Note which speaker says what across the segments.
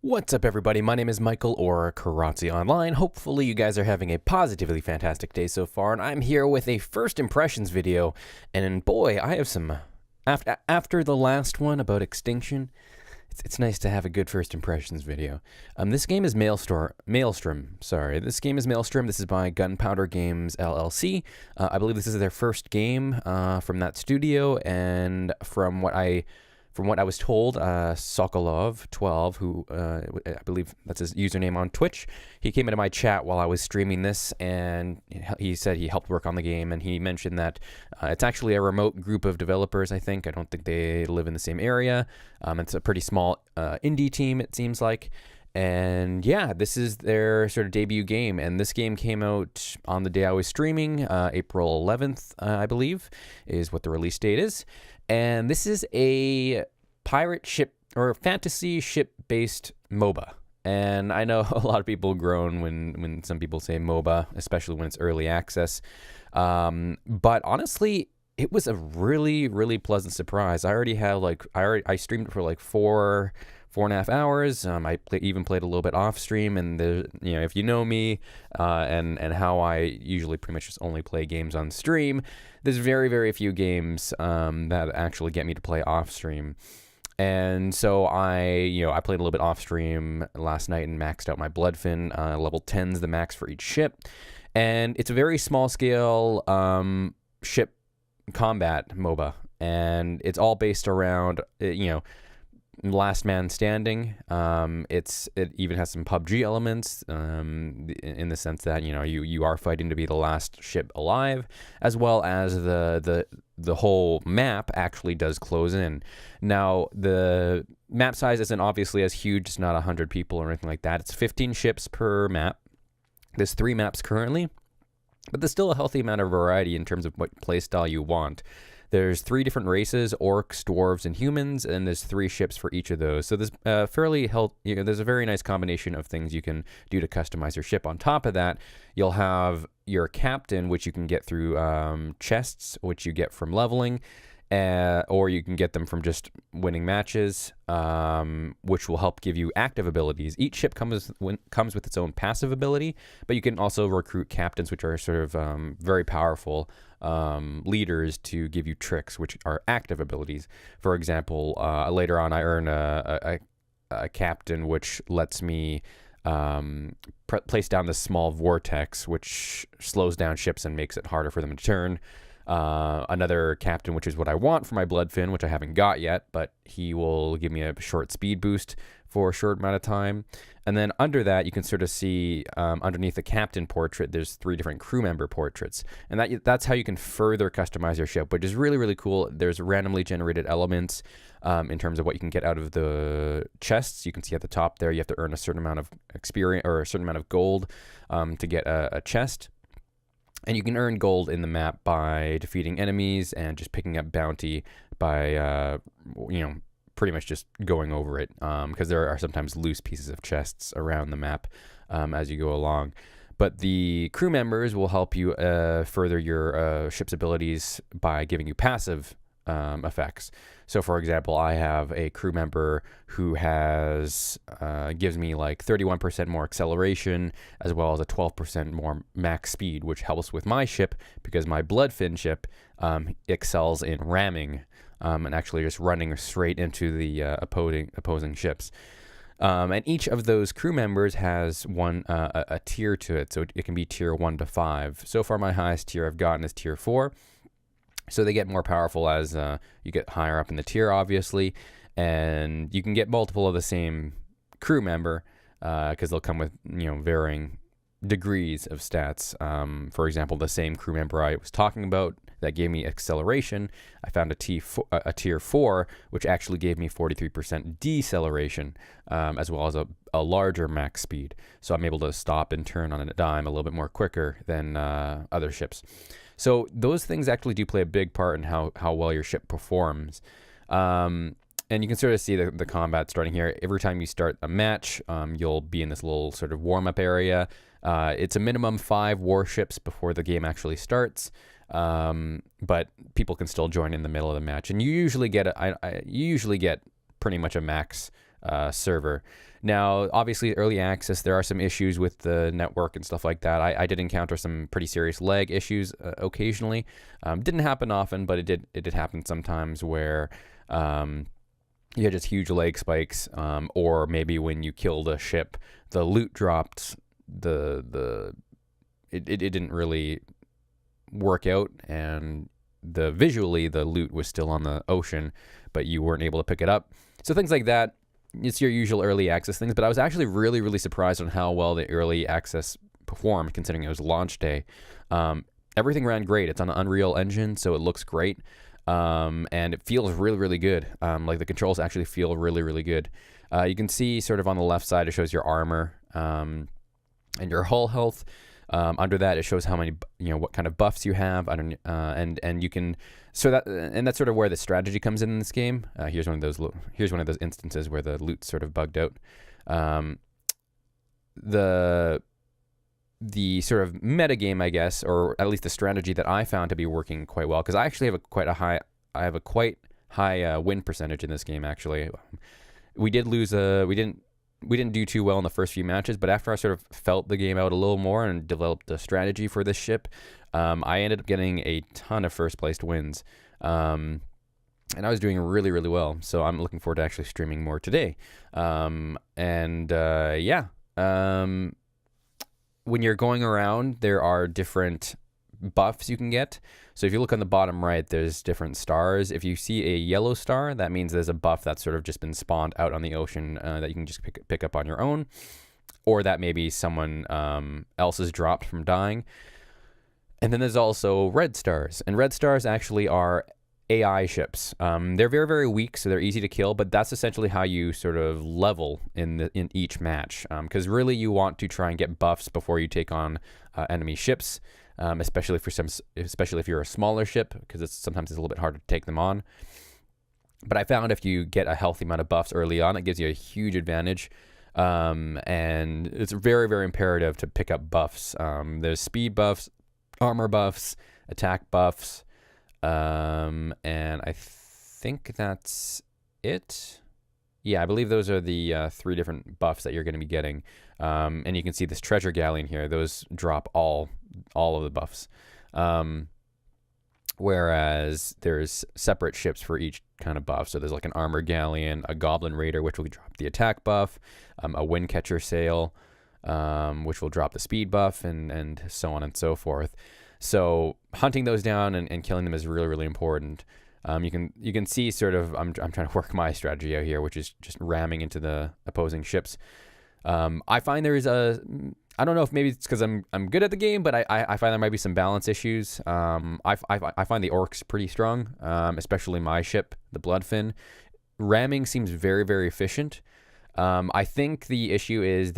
Speaker 1: What's up, everybody? My name is Michael, or Kiratze Online. Hopefully you guys are having a positively fantastic day so far, and I'm here with a first impressions video, and boy, I have some... After the last one about extinction, it's nice to have a good first impressions video. This game is Maelstrom. Sorry, this game is Maelstrom. This is by Gunpowder Games LLC. I believe this is their first game from that studio, and from what I was told, Sokolov12, who I believe that's his username on Twitch, he came into my chat while I was streaming this, and he said he helped work on the game, and he mentioned that it's actually a remote group of developers, I think. I don't think they live in the same area. It's a pretty small indie team, it seems like. And yeah, this is their sort of debut game, and this game came out on the day I was streaming, April 11th, I believe, is what the release date is. And this is a pirate ship or fantasy ship-based MOBA. And I know a lot of people groan when some people say MOBA, especially when it's early access. But honestly, it was a really, really pleasant surprise. I already have I streamed it for like 4.5 hours. I even played a little bit off stream, and if you know me and how I usually pretty much just only play games on stream, there's very, very few games that actually get me to play off stream. And so I played a little bit off stream last night and maxed out my Bloodfin. Level 10's the max for each ship, and it's a very small scale ship combat MOBA, and it's all based around last man standing. It even has some PUBG elements in the sense that you are fighting to be the last ship alive, as well as the whole map actually does close in. Now the map size isn't obviously as huge. It's not 100 people or anything like that. It's 15 ships per map. There's 3 maps currently, but there's still a healthy amount of variety in terms of what playstyle you want. There's 3 different races: orcs, dwarves, and humans, and there's 3 ships for each of those. So there's there's a very nice combination of things you can do to customize your ship. On top of that, you'll have your captain, which you can get through chests, which you get from leveling, or you can get them from just winning matches, which will help give you active abilities. Each ship comes with its own passive ability, but you can also recruit captains, which are sort of very powerful leaders to give you tricks, which are active abilities. For example, later on I earn a captain which lets me place down this small vortex, which slows down ships and makes it harder for them to turn. Another captain, which is what I want for my Bloodfin, which I haven't got yet, but he will give me a short speed boost for a short amount of time. And then under that, you can sort of see underneath the captain portrait, there's 3 different crew member portraits. And that's how you can further customize your ship, which is really, really cool. There's randomly generated elements in terms of what you can get out of the chests. You can see at the top there, you have to earn a certain amount of experience or a certain amount of gold to get a chest. And you can earn gold in the map by defeating enemies and just picking up bounty by, pretty much just going over it, because there are sometimes loose pieces of chests around the map as you go along. But the crew members will help you further your ship's abilities by giving you passive effects. So for example, I have a crew member who gives me like 31% more acceleration, as well as a 12% more max speed, which helps with my ship because my Bloodfin ship excels in ramming and actually just running straight into the opposing ships. And each of those crew members has a tier to it, so it can be tier 1 to 5. So far, my highest tier I've gotten is tier 4. So they get more powerful as you get higher up in the tier, obviously, and you can get multiple of the same crew member because they'll come with varying degrees of stats. For example, the same crew member I was talking about that gave me acceleration, I found a tier 4, which actually gave me 43% deceleration, as well as a larger max speed. So I'm able to stop and turn on a dime a little bit more quicker than other ships. So those things actually do play a big part in how well your ship performs. And you can sort of see the combat starting here. Every time you start a match, you'll be in this little sort of warm-up area. It's a minimum 5 warships before the game actually starts. But people can still join in the middle of the match. And you usually get pretty much a max server. Now, obviously, early access, there are some issues with the network and stuff like that. I did encounter some pretty serious lag issues occasionally. Didn't happen often, but it did happen sometimes where you had just huge lag spikes, or maybe when you killed a ship, the loot dropped. It didn't really work out, and visually the loot was still on the ocean, but you weren't able to pick it up. So things like that. It's your usual early access things, but I was actually really, really surprised on how well the early access performed, considering it was launch day. Everything ran great. It's on an Unreal Engine, so it looks great, and it feels really, really good. Like the controls actually feel really, really good. You can see sort of on the left side, it shows your armor and your hull health. Under that, it shows how many, what kind of buffs you have, and you can, that's sort of where the strategy comes in this game. Here's one of those instances where the loot's sort of bugged out. The sort of meta game, I guess, or at least the strategy that I found to be working quite well, because I actually have a quite high win percentage in this game. Actually, we did lose we didn't do too well in the first few matches, but after I sort of felt the game out a little more and developed a strategy for this ship, I ended up getting a ton of first-placed wins. And I was doing really, really well. So I'm looking forward to actually streaming more today. When you're going around, there are different buffs you can get. So if you look on the bottom right, there's different stars. If you see a yellow star, that means there's a buff that's sort of just been spawned out on the ocean that you can just pick up on your own, or that maybe someone else has dropped from dying. And then there's also red stars, and red stars actually are AI ships. They're very, very weak, so they're easy to kill, but that's essentially how you sort of level in each match, because really you want to try and get buffs before you take on enemy ships. Especially if you're a smaller ship, because sometimes it's a little bit harder to take them on. But I found if you get a healthy amount of buffs early on, it gives you a huge advantage. And it's very, very imperative to pick up buffs. There's speed buffs, armor buffs, attack buffs, and I think that's it. Yeah, I believe those are the 3 different buffs that you're going to be getting. And you can see this treasure galleon here. Those drop all of the buffs. Whereas there's separate ships for each kind of buff. So there's like an armor galleon, a goblin raider, which will drop the attack buff, a windcatcher sail, which will drop the speed buff, and so on and so forth. So hunting those down and killing them is really, really important. You can see sort of, I'm trying to work my strategy out here, which is just ramming into the opposing ships. I find there is I don't know if maybe it's because I'm good at the game, but I find there might be some balance issues. I find the orcs pretty strong, especially my ship, the Bloodfin. Ramming seems very, very efficient. I think the issue is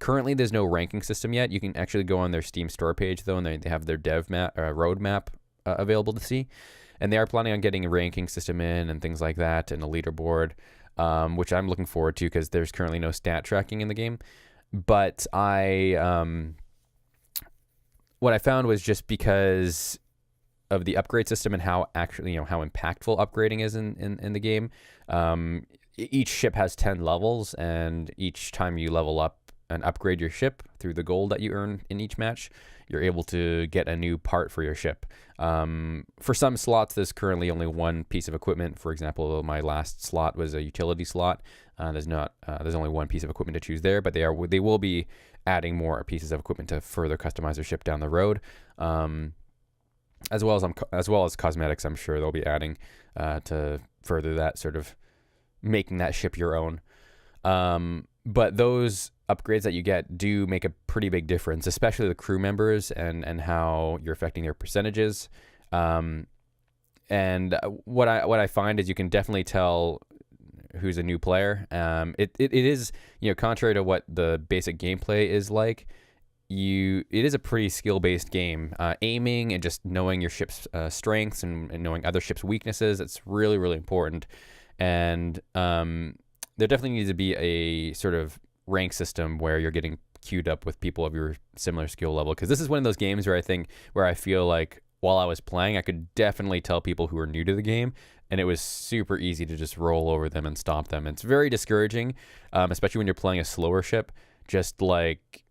Speaker 1: currently there's no ranking system yet. You can actually go on their Steam store page though, and they have their dev map roadmap available to see, and they are planning on getting a ranking system in and things like that, and a leaderboard. Which I'm looking forward to because there's currently no stat tracking in the game. But what I found was just because of the upgrade system and how how impactful upgrading is in the game. Each ship has 10 levels, and each time you level up and upgrade your ship through the gold that you earn in each match, you're able to get a new part for your ship. For some slots, there's currently only one piece of equipment. For example, my last slot was a utility slot. There's only one piece of equipment to choose there, but they will be adding more pieces of equipment to further customize their ship down the road. As well as cosmetics, I'm sure they'll be adding to further that sort of making that ship your own. But those upgrades that you get do make a pretty big difference, especially the crew members and how you're affecting their percentages. And what I find is you can definitely tell who's a new player. It is, contrary to what the basic gameplay is like, it is a pretty skill-based game. Aiming and just knowing your ship's strengths and knowing other ships' weaknesses, it's really, really important. And there definitely needs to be a sort of rank system where you're getting queued up with people of your similar skill level, because this is one of those games where I feel like while I was playing, I could definitely tell people who are new to the game and it was super easy to just roll over them and stop them. It's very discouraging, especially when you're playing a slower ship, just like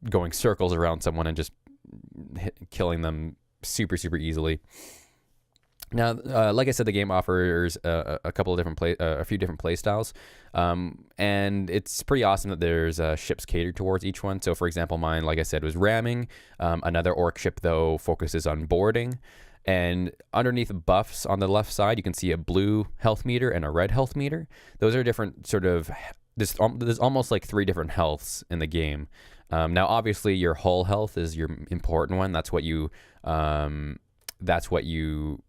Speaker 1: going circles around someone and just killing them super easily. Now, like I said, the game offers a couple of different a few different play styles, and it's pretty awesome that there's ships catered towards each one. So, for example, mine, like I said, was ramming. Another orc ship, though, focuses on boarding. And underneath the buffs on the left side, you can see a blue health meter and a red health meter. Those are different sort of. There's almost like 3 different healths in the game. Now, obviously, your hull health is your important one. That's what you. That's what you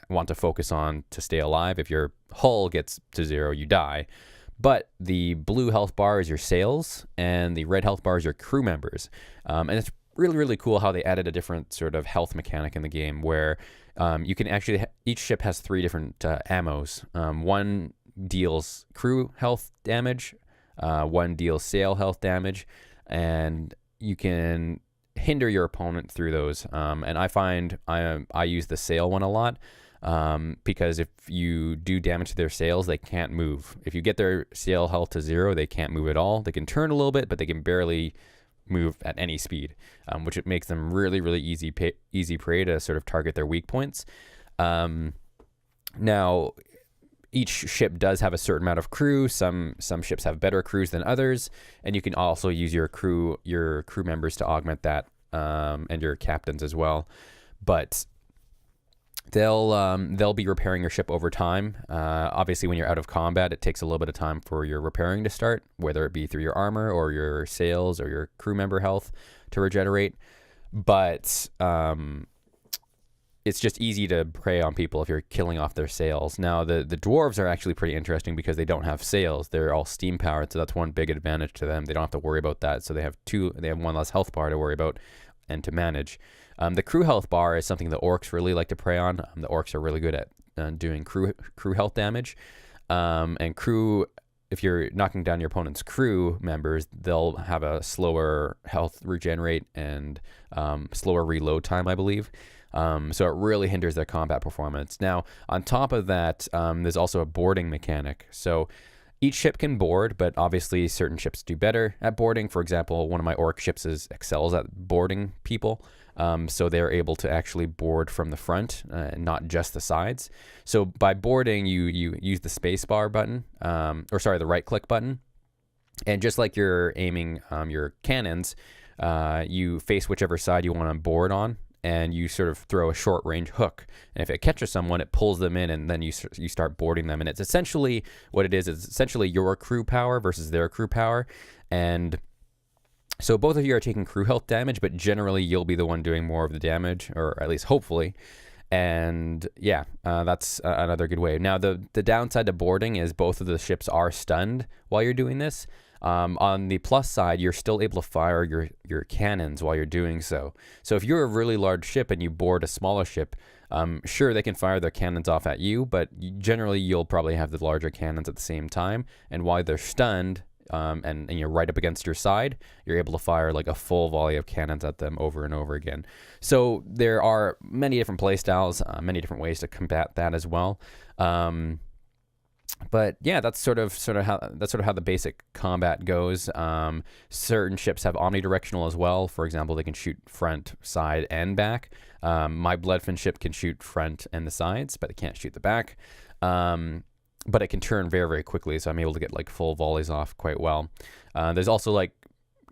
Speaker 1: want to focus on to stay alive. If your hull gets to 0, you die. But the blue health bar is your sails, and the red health bar is your crew members. And it's really cool how they added a different sort of health mechanic in the game, where you can actually each ship has 3 different ammos. One deals crew health damage, one deals sail health damage, and you can hinder your opponent through those. And I find I use the sail one a lot. Because if you do damage to their sails, they can't move. If you get their sail health to 0, they can't move at all. They can turn a little bit, but they can barely move at any speed, which it makes them really easy prey to sort of target their weak points. Now, each ship does have a certain amount of crew. Some ships have better crews than others, and you can also use your crew members to augment that, and your captains as well. But they'll be repairing your ship over time. Obviously, when you're out of combat, it takes a little bit of time for your repairing to start, whether it be through your armor or your sails or your crew member health to regenerate. But it's just easy to prey on people if you're killing off their sails. Now, the dwarves are actually pretty interesting because they don't have sails. They're all steam powered, so that's one big advantage to them. They don't have to worry about that. So they have 1 less health bar to worry about and to manage. The crew health bar is something the orcs really like to prey on. The orcs are really good at doing crew health damage. And crew, if you're knocking down your opponent's crew members, they'll have a slower health regenerate and slower reload time, I believe. So it really hinders their combat performance. Now, on top of that, there's also a boarding mechanic. So each ship can board, but obviously certain ships do better at boarding. For example, one of my orc ships excels at boarding people. So they're able to actually board from the front, not just the sides. So by boarding, you use the space bar button, the right click button. And just like you're aiming your cannons, you face whichever side you want to board on, and you sort of throw a short range hook. And if it catches someone, it pulls them in, and then you start boarding them. And it's essentially what it is. It's essentially your crew power versus their crew power. And so both of you are taking crew health damage, but generally you'll be the one doing more of the damage, or at least hopefully. And yeah, that's another good way. Now, the downside to boarding is both of the ships are stunned while you're doing this. On the plus side, you're still able to fire your cannons while you're doing so. So if you're a really large ship and you board a smaller ship, sure, they can fire their cannons off at you, but generally you'll probably have the larger cannons at the same time. And while they're stunned, and you're right up against your side, you're able to fire like a full volley of cannons at them over and over again. So there are many different play styles, many different ways to combat that as well. But yeah, that's sort of how the basic combat goes. Certain ships have omnidirectional as well. For example, they can shoot front, side, and back. My Bloodfin ship can shoot front and the sides, but it can't shoot the back. But it can turn very quickly, so I'm able to get like full volleys off quite well. There's also like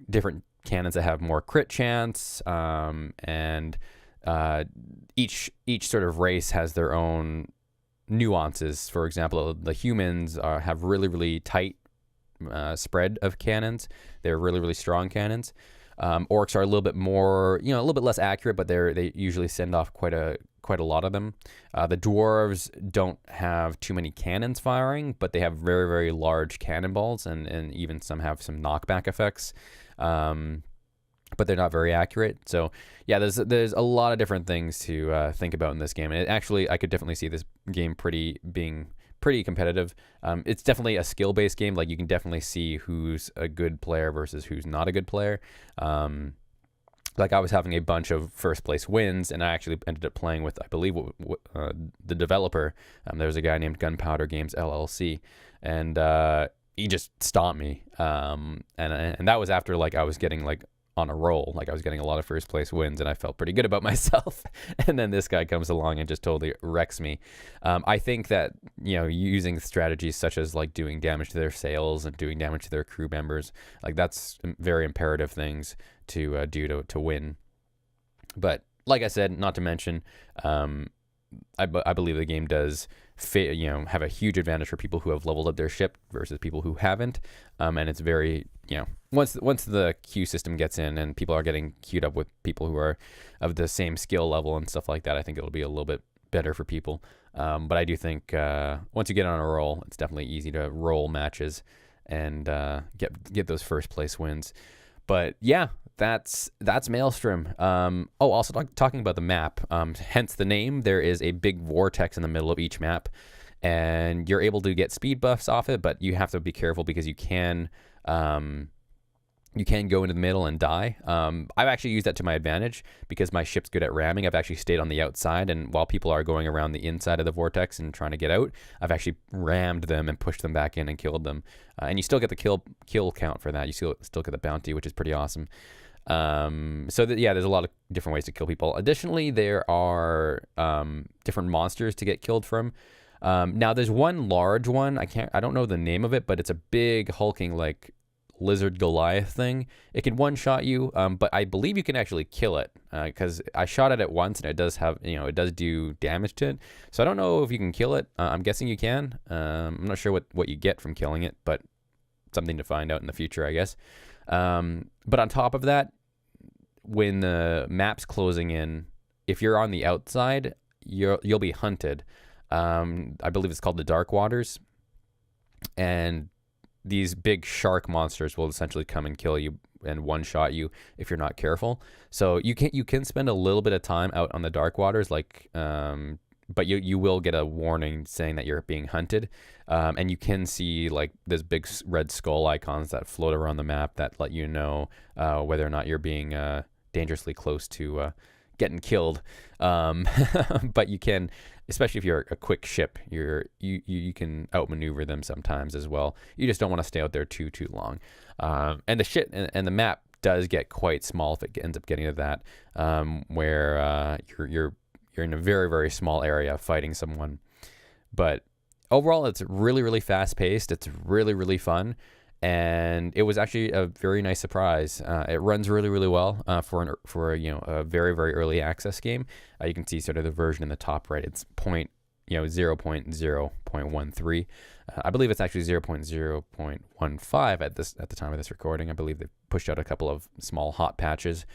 Speaker 1: different cannons that have more crit chance, and each sort of race has their own nuances. For example, the humans have really tight spread of cannons. They're really strong cannons. Orcs are a little bit more, a little bit less accurate, but they usually send off quite a lot of them. The dwarves don't have too many cannons firing, but they have very large cannonballs, and even some have some knockback effects. But they're not very accurate. So yeah, there's a lot of different things to think about in this game. And I could definitely see this game being pretty competitive. It's definitely a skill-based game. Like, you can definitely see who's a good player versus who's not a good player. like I was having a bunch of first place wins, and I actually ended up playing with, I believe, the developer. There was a guy named Gunpowder Games LLC, and he just stomped me. And that was after like I was getting like on a roll, like I was getting a lot of first place wins, and I felt pretty good about myself. And then this guy comes along and just totally wrecks me. I think that, you know, using strategies such as like doing damage to their sails and doing damage to their crew members, like that's very imperative things to do to win. But like I said, not to mention, I believe the game does have a huge advantage for people who have leveled up their ship versus people who haven't. And it's very, once the queue system gets in and people are getting queued up with people who are of the same skill level and stuff like that, I think it'll be a little bit better for people. But I do think once you get on a roll, it's definitely easy to roll matches and get those first place wins. But yeah, that's Maelstrom. Also talking about the map, hence the name, there is a big vortex in the middle of each map, and you're able to get speed buffs off it, but you have to be careful because you can go into the middle and die. I've actually used that to my advantage because my ship's good at ramming. I've actually stayed on the outside, and while people are going around the inside of the vortex and trying to get out, I've actually rammed them and pushed them back in and killed them. And you still get the kill count for that. You still get the bounty, which is pretty awesome. There's a lot of different ways to kill people. Additionally, there are different monsters to get killed from. Now there's one large one. I don't know the name of it, but it's a big hulking like lizard Goliath thing. It can one-shot you, but I believe you can actually kill it because I shot at it once and it does have, it does do damage to it. So I don't know if you can kill it. I'm guessing you can. I'm not sure what you get from killing it, but something to find out in the future, I guess. But on top of that, when the map's closing in, if you're on the outside, you'll be hunted. I believe it's called the Dark Waters, and these big shark monsters will essentially come and kill you and one-shot you if you're not careful. So you can spend a little bit of time out on the Dark Waters, but you will get a warning saying that you're being hunted. And you can see like this big red skull icons that float around the map that let you know whether or not you're being dangerously close to getting killed. But you can, especially if you're a quick ship, you can outmaneuver them sometimes as well. You just don't want to stay out there too long. And the map does get quite small if it ends up getting to that, where you're in a very, very small area fighting someone. But overall, it's really, really fast paced. It's really, really fun. And it was actually a very nice surprise. It runs really, really well for a very, very early access game. You can see sort of the version in the top right. It's 0.0.13. I believe it's actually 0.0.15 at the time of this recording. I believe they pushed out a couple of small hot patches.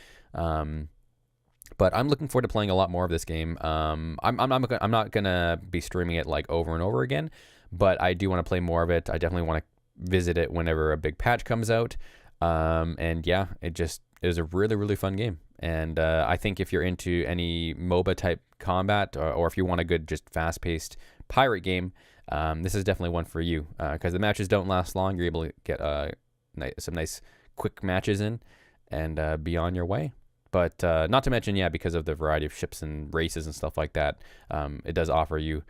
Speaker 1: But I'm looking forward to playing a lot more of this game. I'm not gonna be streaming it like over and over again, but I do want to play more of it. I definitely want to visit it whenever a big patch comes out. And yeah, it was a really, really fun game. And I think if you're into any MOBA type combat, or if you want a good, just fast paced pirate game, this is definitely one for you, because the matches don't last long. You're able to get some nice quick matches in and be on your way. But not to mention, because of the variety of ships and races and stuff like that, it does offer you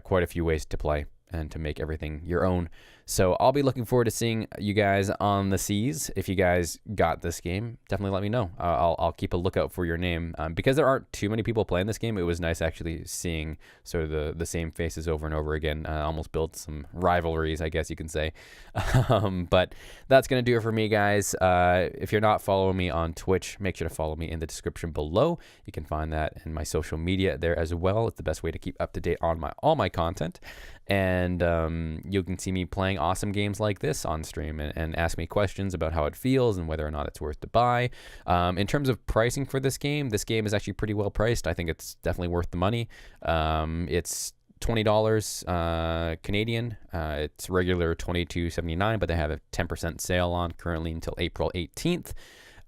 Speaker 1: quite a few ways to play and to make everything your own. So I'll be looking forward to seeing you guys on the seas. If you guys got this game, definitely let me know. I'll keep a lookout for your name. Because there aren't too many people playing this game, it was nice actually seeing sort of the same faces over and over again. Almost built some rivalries, I guess you can say. But that's going to do it for me, guys. If you're not following me on Twitch, make sure to follow me in the description below. You can find that in my social media there as well. It's the best way to keep up to date on all my content. And you can see me playing awesome games like this on stream and ask me questions about how it feels and whether or not it's worth to buy. In terms of pricing for this game is actually pretty well priced. I think it's definitely worth the money. It's $20 Canadian. It's regular $22.79, but they have a 10% sale on currently until April 18th.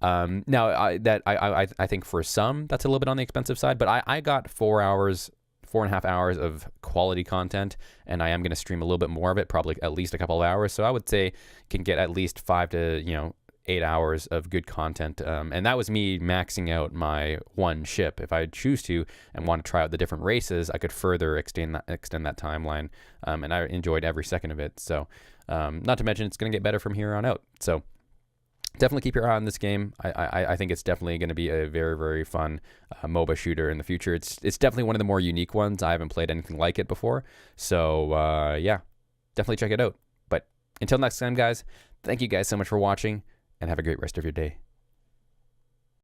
Speaker 1: Now, I think for some, that's a little bit on the expensive side, but I got 4.5 hours of quality content, and I am going to stream a little bit more of it, probably at least a couple of hours. So I would say can get at least 5 to 8 hours of good content. And that was me maxing out my one ship. If I choose to and want to try out the different races, I could further extend that timeline. And I enjoyed every second of it. So not to mention, it's going to get better from here on out. So definitely keep your eye on this game. I think it's definitely going to be a very, very fun MOBA shooter in the future. It's definitely one of the more unique ones. I haven't played anything like it before. So yeah, definitely check it out. But until next time, guys, thank you guys so much for watching, and have a great rest of your day.